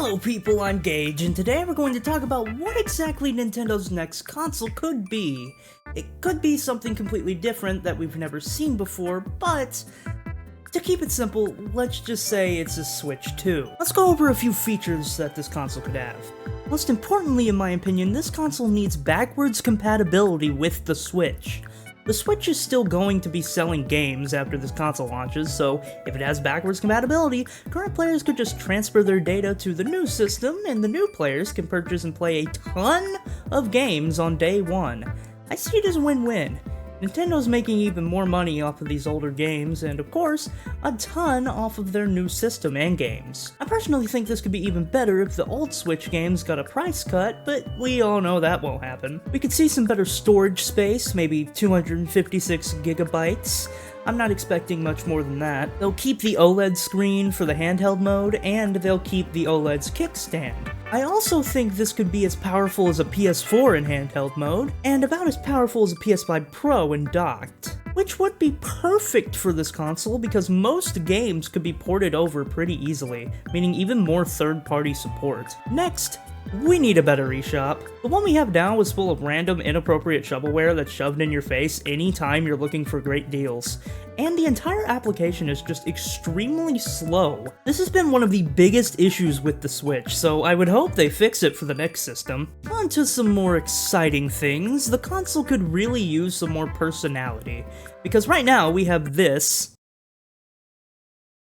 Hello people, I'm Gage, and today we're going to talk about what exactly Nintendo's next console could be. It could be something completely different that we've never seen before, but to keep it simple, let's just say it's a Switch 2. Let's go over a few features that this console could have. Most importantly, in my opinion, this console needs backwards compatibility with the Switch. The Switch is still going to be selling games after this console launches, so if it has backwards compatibility, current players could just transfer their data to the new system, and the new players can purchase and play a ton of games on day one. I see it as a win-win. Nintendo's making even more money off of these older games, and of course, a ton off of their new system and games. I personally think this could be even better if the old Switch games got a price cut, but we all know that won't happen. We could see some better storage space, maybe 256 gigabytes. I'm not expecting much more than that. They'll keep the OLED screen for the handheld mode, and they'll keep the OLED's kickstand. I also think this could be as powerful as a PS4 in handheld mode, and about as powerful as a PS5 Pro in docked. Which would be perfect for this console because most games could be ported over pretty easily, meaning even more third-party support. Next, we need a better eShop. The one we have now is full of random inappropriate shovelware that's shoved in your face anytime you're looking for great deals. And the entire application is just extremely slow. This has been one of the biggest issues with the Switch, so I would hope they fix it for the next system. On to some more exciting things, the console could really use some more personality. Because right now we have this.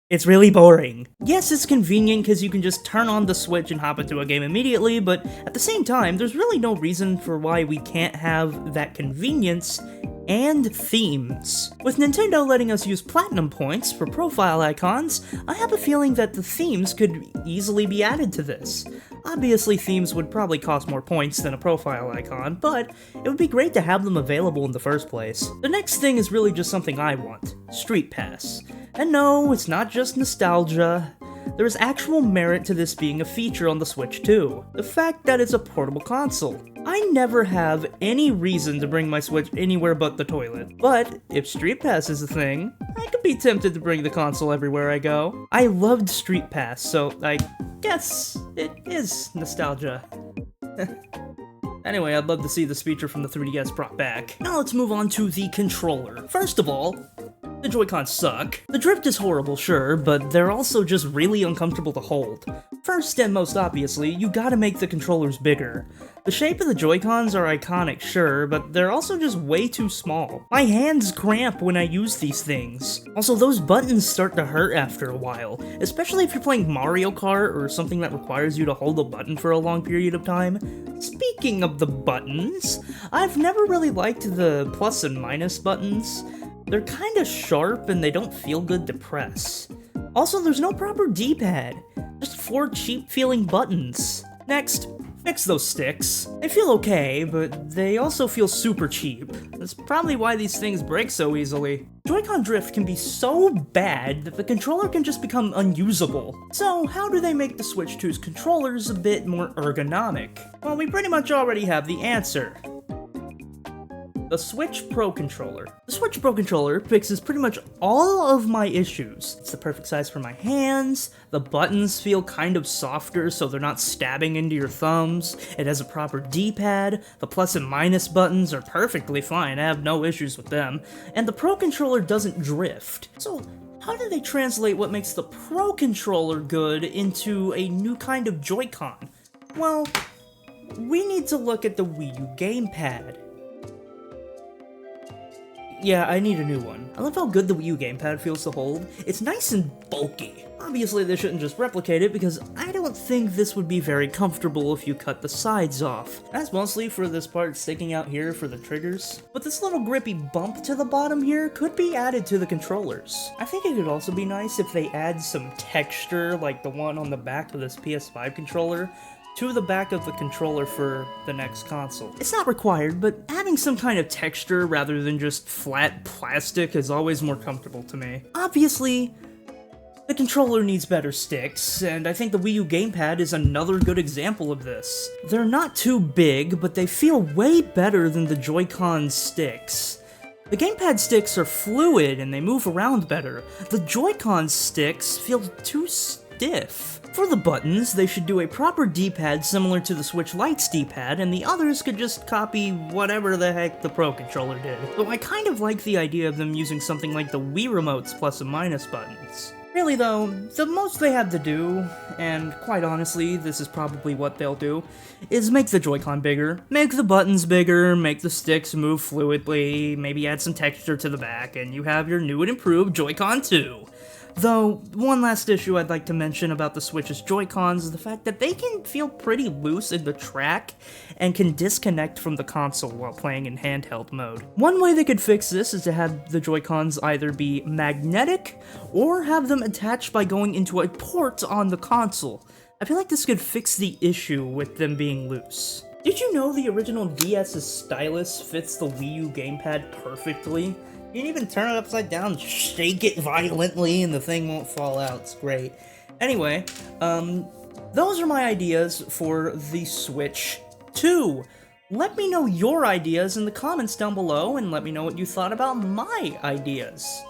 It's really boring. Yes, it's convenient because you can just turn on the Switch and hop into a game immediately, but at the same time, there's really no reason for why we can't have that convenience and themes. With Nintendo letting us use Platinum points for profile icons, I have a feeling that the themes could easily be added to this. Obviously, themes would probably cost more points than a profile icon, but it would be great to have them available in the first place. The next thing is really just something I want: Street Pass. And no, it's not just nostalgia. There is actual merit to this being a feature on the Switch 2. The fact that it's a portable console. I never have any reason to bring my Switch anywhere but the toilet. But if Street Pass is a thing, I could be tempted to bring the console everywhere I go. I loved Street Pass, so I guess it is nostalgia. Anyway, I'd love to see this feature from the 3DS brought back. Now let's move on to the controller. First of all, the Joy-Cons suck. The drift is horrible, sure, but they're also just really uncomfortable to hold. First and most obviously, you gotta make the controllers bigger. The shape of the Joy-Cons are iconic, sure, but they're also just way too small. My hands cramp when I use these things. Also, those buttons start to hurt after a while, especially if you're playing Mario Kart or something that requires you to hold a button for a long period of time. Speaking of the buttons, I've never really liked the plus and minus buttons. They're kinda sharp and they don't feel good to press. Also, there's no proper D-pad, just 4 cheap-feeling buttons. Next, fix those sticks. They feel okay, but they also feel super cheap. That's probably why these things break so easily. Joy-Con drift can be so bad that the controller can just become unusable. So, how do they make the Switch 2's controllers a bit more ergonomic? Well, we pretty much already have the answer. The Switch Pro Controller. The Switch Pro Controller fixes pretty much all of my issues. It's the perfect size for my hands, the buttons feel kind of softer so they're not stabbing into your thumbs, it has a proper D-pad, the plus and minus buttons are perfectly fine, I have no issues with them, and the Pro Controller doesn't drift. So, how do they translate what makes the Pro Controller good into a new kind of Joy-Con? Well, we need to look at the Wii U gamepad. Yeah, I need a new one. I love how good the Wii U gamepad feels to hold. It's nice and bulky. Obviously, they shouldn't just replicate it because I don't think this would be very comfortable if you cut the sides off. That's mostly for this part sticking out here for the triggers. But this little grippy bump to the bottom here could be added to the controllers. I think it could also be nice if they add some texture like the one on the back of this PS5 controller to the back of the controller for the next console. It's not required, but having some kind of texture rather than just flat plastic is always more comfortable to me. Obviously, the controller needs better sticks, and I think the Wii U gamepad is another good example of this. They're not too big, but they feel way better than the Joy-Con sticks. The gamepad sticks are fluid and they move around better. The Joy-Con sticks feel too stiff. For the buttons, they should do a proper D-pad similar to the Switch Lite's D-pad, and the others could just copy whatever the heck the Pro Controller did. Though I kind of like the idea of them using something like the Wii Remote's plus and minus buttons. Really though, the most they have to do, and quite honestly, this is probably what they'll do, is make the Joy-Con bigger, make the buttons bigger, make the sticks move fluidly, maybe add some texture to the back, and you have your new and improved Joy-Con 2. Though, one last issue I'd like to mention about the Switch's Joy-Cons is the fact that they can feel pretty loose in the track and can disconnect from the console while playing in handheld mode. One way they could fix this is to have the Joy-Cons either be magnetic or have them attached by going into a port on the console. I feel like this could fix the issue with them being loose. Did you know the original DS's stylus fits the Wii U gamepad perfectly? You can even turn it upside down, shake it violently, and the thing won't fall out. It's great. Anyway, those are my ideas for the Switch 2. Let me know your ideas in the comments down below, and let me know what you thought about my ideas.